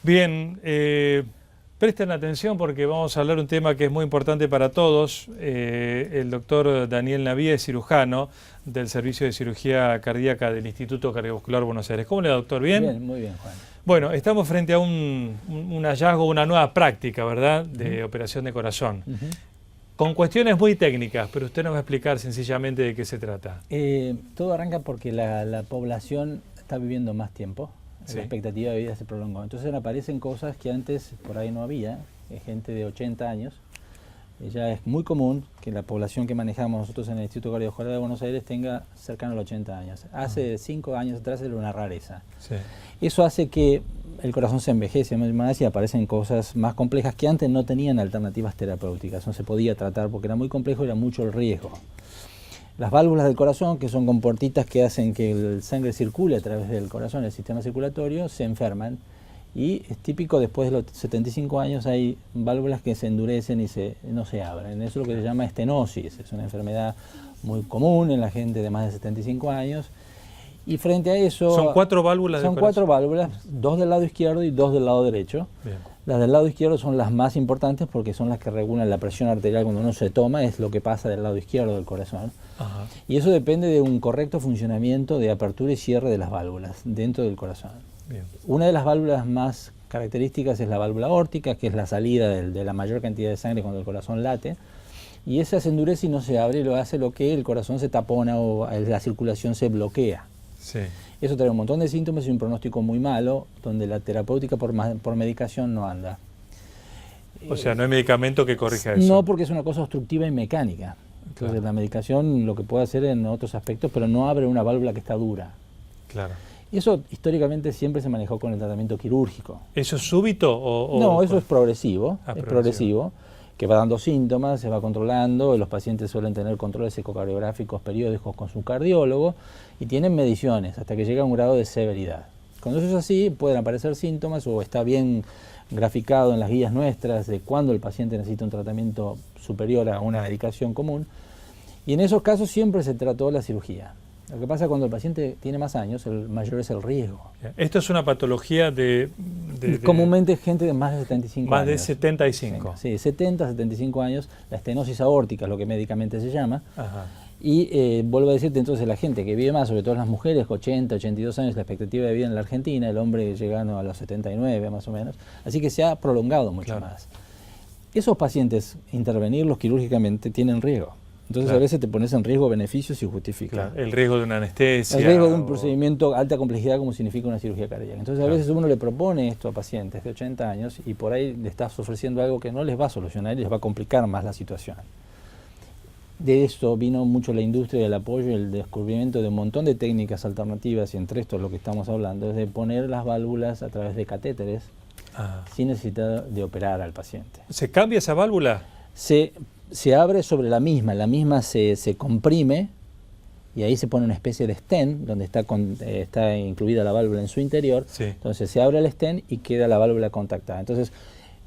Bien, presten atención porque vamos a hablar un tema que es muy importante para todos. El doctor Daniel Navía es cirujano del Servicio de Cirugía Cardíaca del Instituto Cardiovascular Buenos Aires. ¿Cómo le va, doctor? ¿Bien? Bien, muy bien, Juan. Bueno, estamos frente a un hallazgo, una nueva práctica, ¿verdad?, de operación de corazón. Con cuestiones muy técnicas, pero usted nos va a explicar sencillamente de qué se trata. Todo arranca porque la población está viviendo más tiempo. Sí. La expectativa de vida se prolongó. Entonces aparecen cosas que antes por ahí no había. Gente de 80 años. Ya es muy común que la población que manejamos nosotros en el Instituto Cardiovascular de Buenos Aires tenga cercano a los 80 años. Hace 5 años atrás era una rareza. Sí. Eso hace que el corazón se envejece más y aparecen cosas más complejas que antes no tenían alternativas terapéuticas. No se podía tratar porque era muy complejo y era mucho el riesgo. Las válvulas del corazón, que son compuertitas que hacen que el sangre circule a través del corazón, el sistema circulatorio, se enferman. Y es típico, después de los 75 años hay válvulas que se endurecen y no se abren. Eso es lo que se llama estenosis. Es una enfermedad muy común en la gente de más de 75 años. Y frente a eso... ¿Son 4 válvulas del corazón? Son 4 válvulas, 2 del lado izquierdo y 2 del lado derecho. Bien. Las del lado izquierdo son las más importantes porque son las que regulan la presión arterial cuando uno se toma, es lo que pasa del lado izquierdo del corazón. Ajá. Y eso depende de un correcto funcionamiento de apertura y cierre de las válvulas dentro del corazón. Bien. Una de las válvulas más características es la válvula aórtica, que es la salida de la mayor cantidad de sangre cuando el corazón late. Y esa se endurece y no se abre, lo hace lo que el corazón se tapona o la circulación se bloquea. Sí. Eso trae un montón de síntomas y un pronóstico muy malo, donde la terapéutica por medicación no anda. O sea, no hay medicamento que corrija eso. No, porque es una cosa obstructiva y mecánica. Entonces Claro. la medicación lo que puede hacer en otros aspectos, pero no abre una válvula que está dura. Claro. Y eso históricamente siempre se manejó con el tratamiento quirúrgico. ¿Eso es súbito o...? No, eso es progresivo, Ah, es progresivo, que va dando síntomas, se va controlando, los pacientes suelen tener controles ecocardiográficos periódicos con su cardiólogo y tienen mediciones hasta que llega a un grado de severidad. Cuando eso es así, pueden aparecer síntomas o está bien graficado en las guías nuestras de cuándo el paciente necesita un tratamiento superior a una medicación común, y en esos casos siempre se trató la cirugía. Lo que pasa cuando el paciente tiene más años, el mayor es el riesgo. Esto es una patología de comúnmente gente de más de 75 más años. de 75. Sí, 70, 75 años, la estenosis aórtica, lo que médicamente se llama. Ajá. Y vuelvo a decirte, entonces la gente que vive más, sobre todo las mujeres, 80, 82 años, la expectativa de vida en la Argentina, el hombre llegando a los 79 más o menos, así que se ha prolongado mucho Claro. más. Esos pacientes, intervenirlos quirúrgicamente, tienen riesgo. Entonces Claro. a veces te pones en riesgo beneficios y justifica. Claro. El riesgo de una anestesia. El riesgo de un procedimiento de alta complejidad como significa una cirugía cardíaca. Entonces a Claro. veces uno le propone esto a pacientes de 80 años y por ahí le estás ofreciendo algo que no les va a solucionar y les va a complicar más la situación. De esto vino mucho la industria del apoyo y el descubrimiento de un montón de técnicas alternativas, y entre esto lo que estamos hablando es de poner las válvulas a través de catéteres sin necesidad de operar al paciente. ¿Se cambia esa válvula? Se abre sobre la misma se comprime y ahí se pone una especie de stent donde está incluida la válvula en su interior. Sí. Entonces se abre el stent y queda la válvula contactada. Entonces,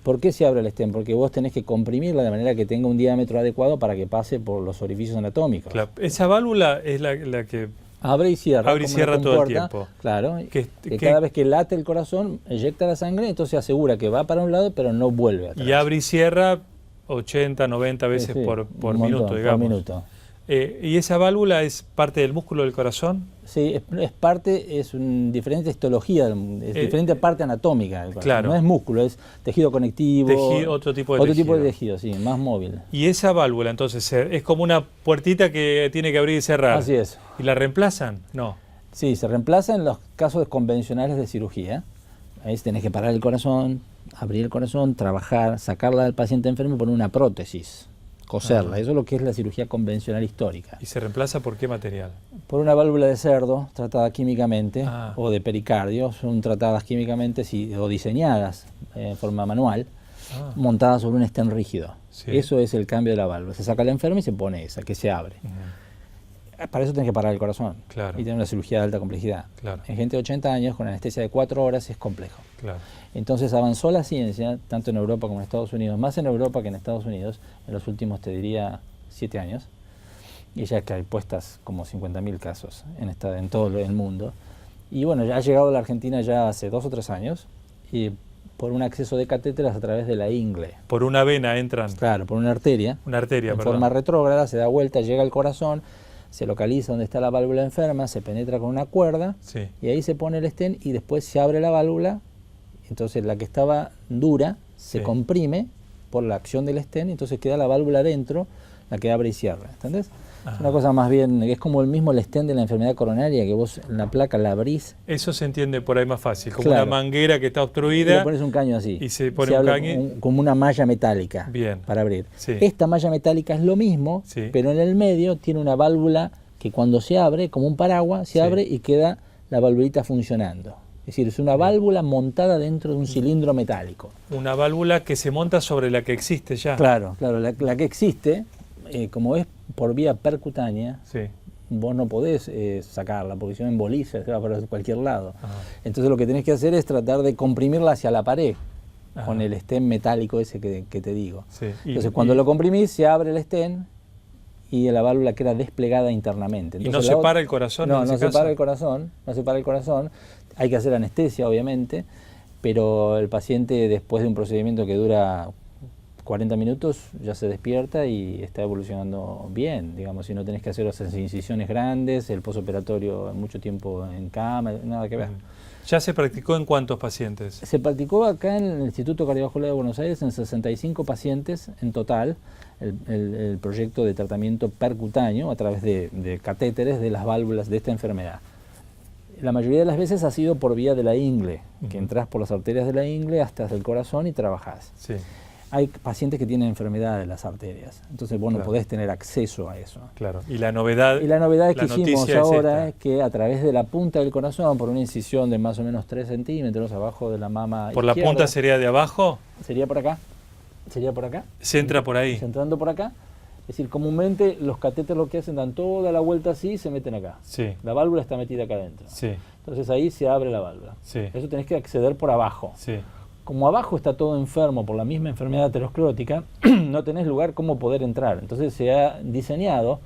¿por qué se abre el stent? Porque vos tenés que comprimirla de manera que tenga un diámetro adecuado para que pase por los orificios anatómicos. Claro. Esa válvula es la que Abre y cierra. abre y como cierra una todo el compuerta. tiempo. Claro, Que cada vez que late el corazón, eyecta la sangre, entonces asegura que va para un lado, pero no vuelve atrás. y abre y cierra 80, 90 veces Sí, por un minuto, montón, digamos. por minuto. ¿Y esa válvula es parte del músculo del corazón? Sí, es parte, es diferente histología, es diferente parte anatómica del corazón. Claro. No es músculo, es tejido conectivo. Otro tipo de tejido. Tejido, sí, más móvil. Y esa válvula, entonces, es como una puertita que tiene que abrir y cerrar. Así es. ¿Y la reemplazan? No. Sí, se reemplaza en los casos convencionales de cirugía. Ahí tenés que parar el corazón, abrir el corazón, trabajar, sacarla del paciente enfermo y poner una prótesis, coserla. Eso es lo que es la cirugía convencional histórica. ¿Y se reemplaza por qué material? Por una válvula de cerdo tratada químicamente o de pericardio, son tratadas químicamente o diseñadas en forma manual, montadas sobre un stent rígido. Sí. Eso es el cambio de la válvula. Se saca la enferma y se pone esa, que se abre. Para eso tenés que parar el corazón Claro. y tener una cirugía de alta complejidad. Claro. En gente de 80 años, con anestesia de 4 horas, es complejo. Claro. Entonces avanzó la ciencia, tanto en Europa como en Estados Unidos, más en Europa que en Estados Unidos, en los últimos, te diría, 7 años. Y ya que hay puestas como 50.000 casos en todo el mundo. Y bueno, ya ha llegado a la Argentina ya hace 2 o 3 años. Y por un acceso de catéteres a través de la ingle. Por una vena entran. Claro, por una arteria. Una arteria, en perdón. forma retrógrada, se da vuelta, llega al corazón, se localiza donde está la válvula enferma, se penetra con una cuerda, Sí. y ahí se pone el stent y después se abre la válvula. Entonces la que estaba dura se Sí. comprime por la acción del stent, entonces queda la válvula dentro, la que abre y cierra, ¿entendés? Ajá. Es una cosa más bien, es como el mismo el stent de la enfermedad coronaria, que vos en la placa la abrís, Eso se entiende por ahí más fácil, como Claro. una manguera que está y le obstruida. pones un caño así. y se pone un abre caño. como una malla metálica Bien. para abrir. Sí. Esta malla metálica es lo mismo, Sí. pero en el medio tiene una válvula que cuando se abre, como un paraguas, se Sí. abre y queda la valvulita funcionando. Es decir, es una válvula montada dentro de un cilindro metálico. Una válvula que se monta sobre la que existe ya. Claro, claro, la que existe, como es por vía percutánea, Sí. vos no podés sacarla, porque si no emboliza, se va para cualquier lado. Ajá. Entonces lo que tenés que hacer es tratar de comprimirla hacia la pared, Ajá. con el stent metálico ese que te digo. Sí. Entonces cuando lo comprimís, se abre el stent y la válvula queda desplegada internamente. ¿Y Entonces, no separa el corazón? No, en no ese caso? separa el corazón, no separa el corazón. Hay que hacer anestesia, obviamente, pero el paciente, después de un procedimiento que dura 40 minutos, ya se despierta y está evolucionando bien. Digamos, si no tenés que hacer esas incisiones grandes, el posoperatorio mucho tiempo en cama, nada que ver. ¿Ya se practicó en cuántos pacientes? Se practicó acá en el Instituto Cardiovascular de Buenos Aires en 65 pacientes en total, el proyecto de tratamiento percutáneo a través de catéteres de las válvulas de esta enfermedad. La mayoría de las veces ha sido por vía de la ingle, que entras por las arterias de la ingle hasta el corazón y trabajás. Sí. Hay pacientes que tienen enfermedad de las arterias, entonces vos no Claro. podés tener acceso a eso. Claro. Y la novedad. Y la novedad que la hicimos noticia ahora esta. es que a través de la punta del corazón, por una incisión de más o menos 3 centímetros abajo de la mama ¿Por la izquierda, punta sería de abajo? sería por acá, sería por acá, Se entra por ahí. entrando por acá. Es decir, comúnmente los catéteres lo que hacen, dan toda la vuelta así y se meten acá. Sí. La válvula está metida acá adentro. Sí. Entonces ahí se abre la válvula. Sí. Eso tenés que acceder por abajo. Sí. Como abajo está todo enfermo por la misma enfermedad aterosclerótica, no tenés lugar cómo poder entrar. Entonces se ha diseñado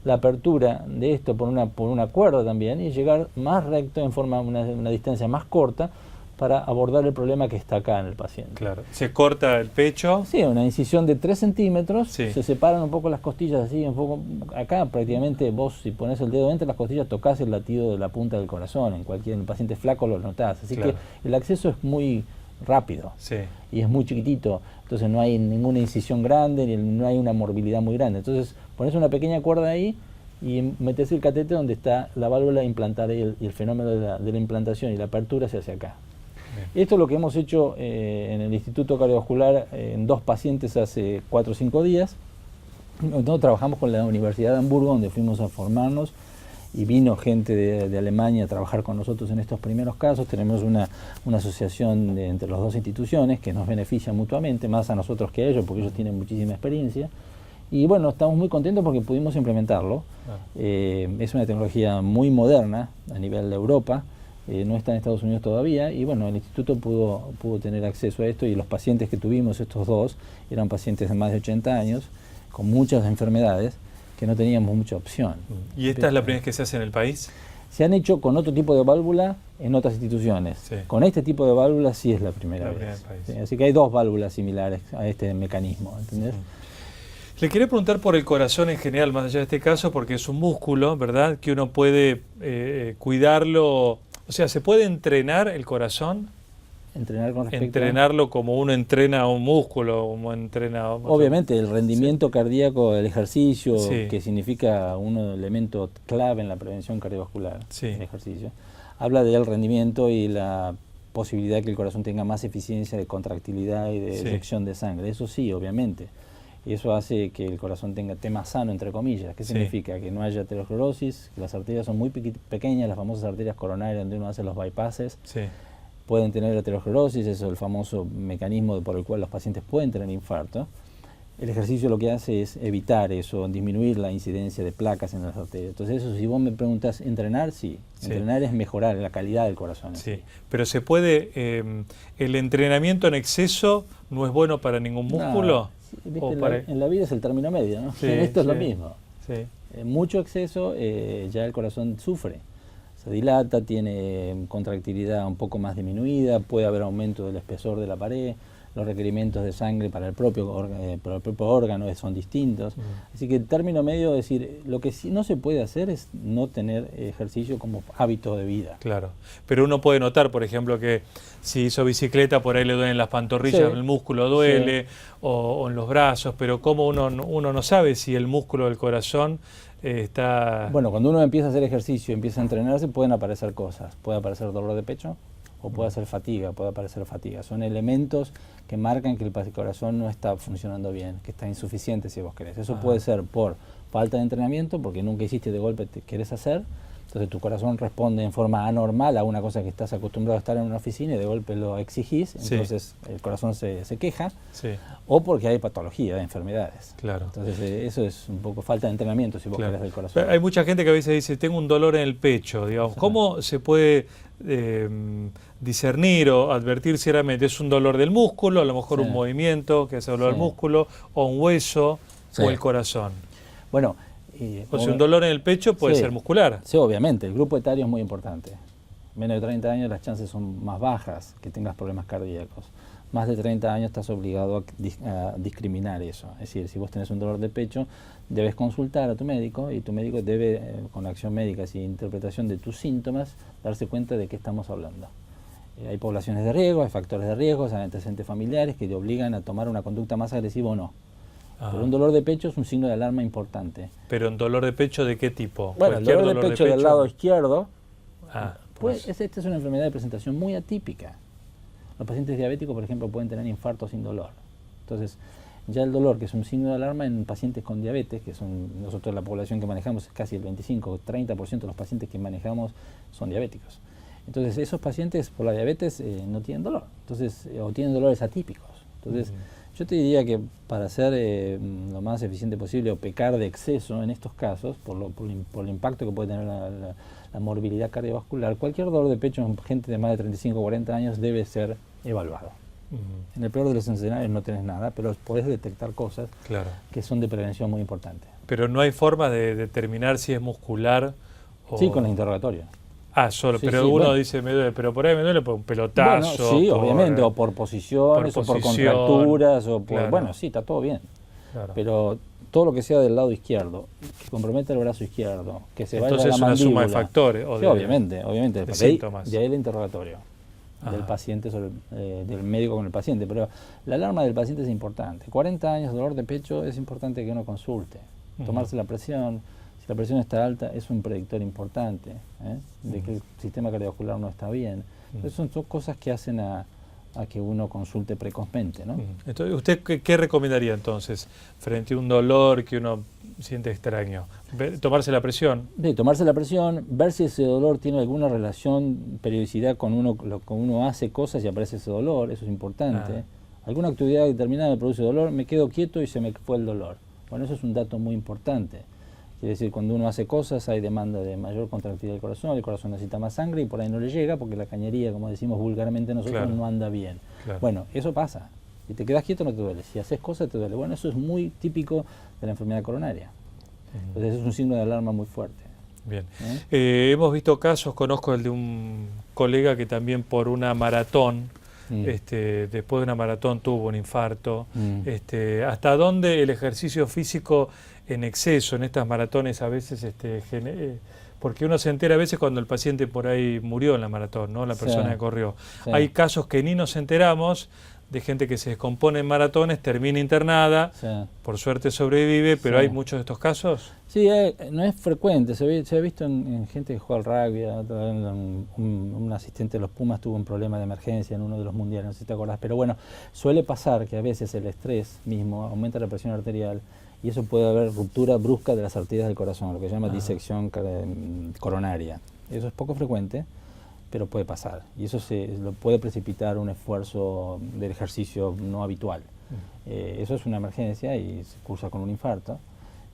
la apertura de esto por una cuerda también y llegar más recto en forma una distancia más corta para abordar el problema que está acá en el paciente. Claro. Se corta el pecho. Sí, una incisión de 3 centímetros, Sí. se separan un poco las costillas así, un poco acá prácticamente vos si pones el dedo entre las costillas tocas el latido de la punta del corazón, en cualquier paciente flaco lo notás, así Claro. que el acceso es muy rápido Sí. y es muy chiquitito, entonces no hay ninguna incisión grande, ni no hay una morbilidad muy grande, entonces pones una pequeña cuerda ahí y metes el catéter donde está la válvula implantada y el fenómeno de la implantación y la apertura se hace acá. Bien. Esto es lo que hemos hecho en el Instituto Cardiovascular en 2 pacientes hace 4 o 5 días. Nosotros trabajamos con la Universidad de Hamburgo, donde fuimos a formarnos, y vino gente de Alemania a trabajar con nosotros en estos primeros casos. Tenemos una asociación entre las 2 instituciones que nos beneficia mutuamente, más a nosotros que a ellos, porque ellos tienen muchísima experiencia. Y bueno, estamos muy contentos porque pudimos implementarlo. Es una tecnología muy moderna a nivel de Europa. No está en Estados Unidos todavía y bueno, el instituto pudo tener acceso a esto y los pacientes que tuvimos, estos 2, eran pacientes de más de 80 años, con muchas enfermedades que no teníamos mucha opción. ¿Y esta es la primera vez que se hace en el país? Se han hecho con otro tipo de válvula en otras instituciones. Sí. Con este tipo de válvula sí es la primera La vez. primera país. Sí, así que hay 2 válvulas similares a este mecanismo, ¿entendés? Le quería preguntar por el corazón en general, más allá de este caso, porque es un músculo, ¿verdad? Que uno puede cuidarlo. O sea, ¿se puede entrenar el corazón? Entrenar con respecto a... Entrenarlo como uno entrena a un músculo, como entrena a otro. Obviamente, el rendimiento cardíaco, el ejercicio, Sí. que significa un elemento clave en la prevención cardiovascular, Sí. el ejercicio, habla del rendimiento y la posibilidad de que el corazón tenga más eficiencia de contractilidad y de Sí. eyección de sangre. Eso sí, obviamente. Y eso hace que el corazón esté más sano, entre comillas. ¿Qué Sí. significa? Que no haya aterosclerosis, que las arterias son muy pequeñas, las famosas arterias coronarias donde uno hace los bypasses, Sí. pueden tener aterosclerosis, eso es el famoso mecanismo por el cual los pacientes pueden tener infarto. El ejercicio lo que hace es evitar eso, disminuir la incidencia de placas en las arterias. Entonces eso, si vos me preguntas, ¿entrenar? Sí. Sí. Entrenar es mejorar la calidad del corazón. Sí, pero se puede, el entrenamiento en exceso no es bueno para ningún músculo. No, sí, viste, ¿O en la vida es el término medio, ¿no? Sí, Esto es lo sí. mismo. Sí. Mucho exceso, ya el corazón sufre. se dilata, tiene contractilidad un poco más disminuida, puede haber aumento del espesor de la pared, los requerimientos de sangre para el propio órgano son distintos. Así que el término medio, es decir, lo que sí no se puede hacer es no tener ejercicio como hábito de vida. Claro, pero uno puede notar, por ejemplo, que si hizo bicicleta, por ahí le duelen las pantorrillas, el músculo duele, o en los brazos, pero ¿cómo uno no sabe si el músculo del corazón está...? Bueno, cuando uno empieza a hacer ejercicio, empieza a entrenarse, pueden aparecer cosas. Puede aparecer dolor de pecho, o puede aparecer fatiga. Son elementos que marcan que el corazón no está funcionando bien, que está insuficiente, si vos querés. Eso puede ser por falta de entrenamiento, porque nunca hiciste, de golpe te querés hacer, entonces tu corazón responde en forma anormal a una cosa que estás acostumbrado a estar en una oficina y de golpe lo exigís, entonces el corazón se queja, o porque hay patología, hay enfermedades. Claro. Entonces eso es un poco falta de entrenamiento, si vos querés, del corazón. Pero hay mucha gente que a veces dice, tengo un dolor en el pecho, digamos. ¿Cómo se puede discernir o advertir si realmente es un dolor del músculo, a lo mejor un movimiento que hace dolor al músculo, o un hueso, o el corazón? Bueno, o sea, un dolor en el pecho puede ser muscular. Sí, obviamente, el grupo etario es muy importante. Menos de 30 años las chances son más bajas que tengas problemas cardíacos. Más de 30 años estás obligado a discriminar eso. Es decir, si vos tenés un dolor de pecho, debes consultar a tu médico y tu médico debe, con acción médica y interpretación de tus síntomas, darse cuenta de qué estamos hablando. Hay poblaciones de riesgo, hay factores de riesgo, hay antecedentes familiares que te obligan a tomar una conducta más agresiva o no. Pero un dolor de pecho es un signo de alarma importante. ¿Pero un dolor de pecho de qué tipo? Bueno, el dolor de pecho del lado izquierdo, pues esta es una enfermedad de presentación muy atípica. Los pacientes diabéticos, por ejemplo, pueden tener infarto sin dolor. Entonces, ya el dolor, que es un signo de alarma en pacientes con diabetes, que son nosotros la población que manejamos, casi el 25 o 30% de los pacientes que manejamos son diabéticos. Entonces, esos pacientes por la diabetes no tienen dolor, entonces, o tienen dolores atípicos. Entonces, yo te diría que para ser lo más eficiente posible o pecar de exceso en estos casos, por el impacto que puede tener la morbilidad cardiovascular, cualquier dolor de pecho en gente de más de 35 o 40 años debe ser evaluado. En el peor de los escenarios no tenés nada, pero podés detectar cosas que son de prevención muy importantes. Pero no hay forma de determinar si es muscular o... Sí, con el interrogatorio. Pero uno dice, me duele, pero por ahí me duele por un pelotazo. Bueno, sí, obviamente, o por posiciones, o por contracturas, o por... Bueno, sí, está todo bien. Pero todo lo que sea del lado izquierdo, que comprometa el brazo izquierdo, que se vaya a la mandíbula... Entonces es una suma de factores. Sí, obviamente. De síntomas. De ahí el interrogatorio del paciente, del médico con el paciente. Pero la alarma del paciente es importante. 40 años, dolor de pecho, es importante que uno consulte. Tomarse la presión. La presión está alta, es un predictor importante de que el sistema cardiovascular no está bien. Entonces son cosas que hacen a que uno consulte precozmente, ¿no? Entonces, ¿usted qué recomendaría entonces frente a un dolor que uno siente extraño? ¿Tomarse la presión? Sí, tomarse la presión, ver si ese dolor tiene alguna relación, periodicidad con uno hace cosas y aparece ese dolor, eso es importante. Alguna actividad determinada me produce dolor, me quedo quieto y se me fue el dolor. Bueno, eso es un dato muy importante. Quiere decir, cuando uno hace cosas hay demanda de mayor contractilidad del corazón, el corazón necesita más sangre y por ahí no le llega porque la cañería, como decimos vulgarmente nosotros, no anda bien. Bueno, eso pasa. Si te quedas quieto no te duele, si haces cosas te duele. Bueno, eso es muy típico de la enfermedad coronaria. Entonces es un signo de alarma muy fuerte. Bien. Hemos visto casos, conozco el de un colega que también por una maratón, después de una maratón tuvo un infarto. ¿Hasta dónde el ejercicio físico en exceso en estas maratones a veces porque uno se entera a veces cuando el paciente por ahí murió en la maratón, ¿no? La persona que corrió. Hay casos que ni nos enteramos de gente que se descompone en maratones, termina internada, por suerte sobrevive, pero hay muchos de estos casos. Sí, no es frecuente, se ha visto en gente que juega al rugby, un asistente de los Pumas tuvo un problema de emergencia en uno de los mundiales, no sé si te acordás, pero bueno, suele pasar que a veces el estrés mismo aumenta la presión arterial y eso puede haber ruptura brusca de las arterias del corazón, lo que se llama disección coronaria. Eso es poco frecuente, pero puede pasar y eso lo puede precipitar un esfuerzo del ejercicio no habitual. Eso es una emergencia y se cursa con un infarto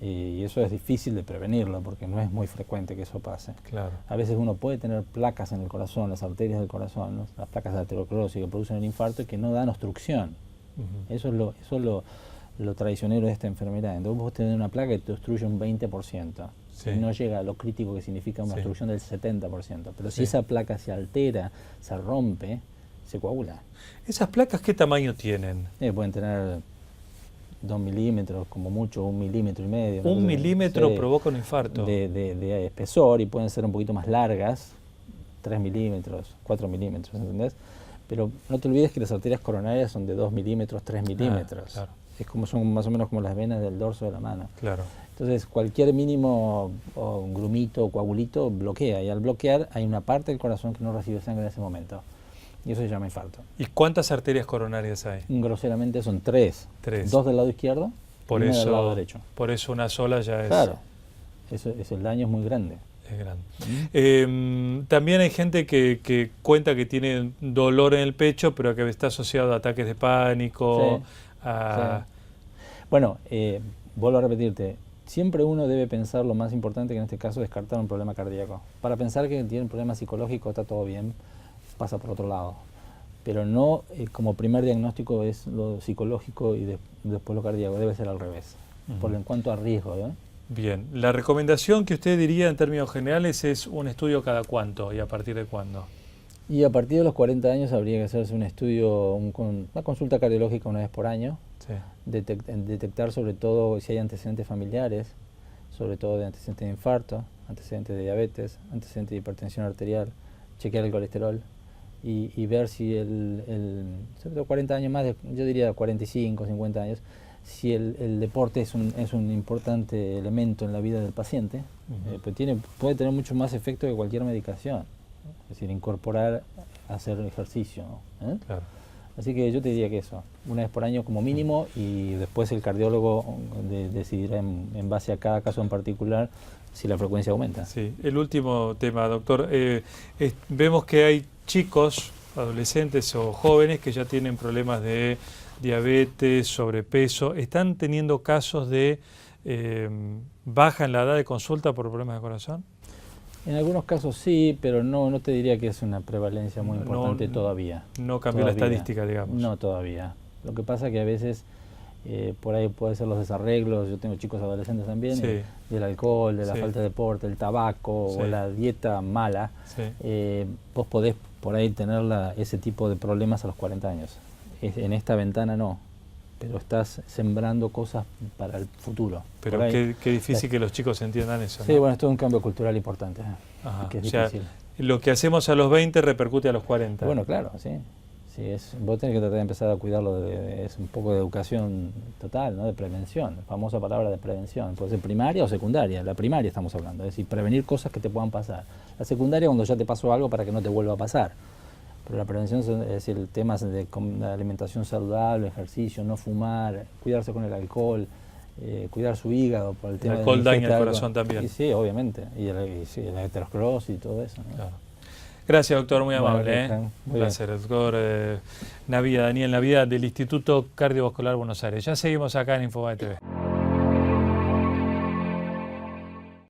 y eso es difícil de prevenirlo porque no es muy frecuente que eso pase. A veces uno puede tener placas en el corazón, las arterias del corazón, ¿no? Las placas de aterosclerosis que producen el infarto y que no dan obstrucción. Eso es lo traicionero de esta enfermedad. Entonces vos tenés una placa que te obstruye un 20%. Sí. y no llega a lo crítico que significa una Sí. obstrucción del 70%. Pero Sí. si esa placa se altera, se rompe, se coagula. ¿Esas placas qué tamaño tienen? Pueden tener 2 milímetros, como mucho 1,5 milímetros. Un milímetro provoca un infarto. De espesor, y pueden ser un poquito más largas, 3 milímetros, 4 milímetros, ¿entendés? Pero no te olvides que las arterias coronarias son de 2 milímetros, 3 milímetros. Claro. Son más o menos como las venas del dorso de la mano. Claro. Entonces, cualquier mínimo grumito o coagulito bloquea, y al bloquear hay una parte del corazón que no recibe sangre en ese momento. Y eso se llama infarto. ¿Y cuántas arterias coronarias hay? Groseramente son 3. 3. 2 del lado izquierdo Por y una eso, del lado derecho. Por eso una sola ya es... Claro, el daño es muy grande. Es grande. También hay gente que cuenta que tiene dolor en el pecho, pero que está asociado a ataques de pánico. Sí. Bueno, vuelvo a repetirte, siempre uno debe pensar lo más importante, que en este caso es descartar un problema cardíaco. Para pensar que tiene un problema psicológico está todo bien, pasa por otro lado. Pero no como primer diagnóstico es lo psicológico y después lo cardíaco, debe ser al revés, por en cuanto a riesgo. Bien, la recomendación que usted diría en términos generales es un estudio cada cuánto y a partir de cuándo. Y a partir de los 40 años habría que hacerse un estudio, una consulta cardiológica una vez por año, Sí. detectar sobre todo si hay antecedentes familiares, sobre todo de antecedentes de infarto, antecedentes de diabetes, antecedentes de hipertensión arterial, chequear el colesterol y ver si sobre todo 40 años más, yo diría 45, 50 años, si el deporte es un importante elemento en la vida del paciente, pues puede tener mucho más efecto que cualquier medicación. Es decir, incorporar, hacer ejercicio, ¿no? Claro. Así que yo te diría que eso, una vez por año como mínimo, y después el cardiólogo decidirá en base a cada caso en particular si la frecuencia aumenta. Sí, el último tema, doctor. Vemos que hay chicos, adolescentes o jóvenes que ya tienen problemas de diabetes, sobrepeso. ¿Están teniendo casos de baja en la edad de consulta por problemas de corazón? En algunos casos sí, pero no te diría que es una prevalencia muy importante todavía. No cambió la estadística, digamos. No todavía. Lo que pasa es que a veces por ahí puede ser los desarreglos, yo tengo chicos adolescentes también, Sí. Del alcohol, de la Sí. falta de deporte, el tabaco Sí. o la dieta mala. Sí. Vos podés por ahí tener ese tipo de problemas a los 40 años. En esta ventana no, pero estás sembrando cosas para el futuro. Pero qué difícil que los chicos entiendan eso, ¿no? Sí, bueno, esto es un cambio cultural importante, Ajá. que es O sea, difícil. lo que hacemos a los 20 repercute a los 40. Bueno, claro, sí. Vos tenés que tratar de empezar a cuidarlo, es un poco de educación total, ¿no? De prevención, la famosa palabra de prevención. Puede ser primaria o secundaria. La primaria estamos hablando, es decir, prevenir cosas que te puedan pasar. La secundaria cuando ya te pasó algo para que no te vuelva a pasar. Pero la prevención es decir, temas de alimentación saludable, ejercicio, no fumar, cuidarse con el alcohol, cuidar su hígado por el tema El alcohol daña el algo. corazón también. Y sí, obviamente. Y la aterosclerosis y todo eso, ¿no? Claro. Gracias, doctor, muy amable. Bueno, Un placer, doctor Navía, Daniel Navía, del Instituto Cardiovascular Buenos Aires. Ya seguimos acá en Infobae TV.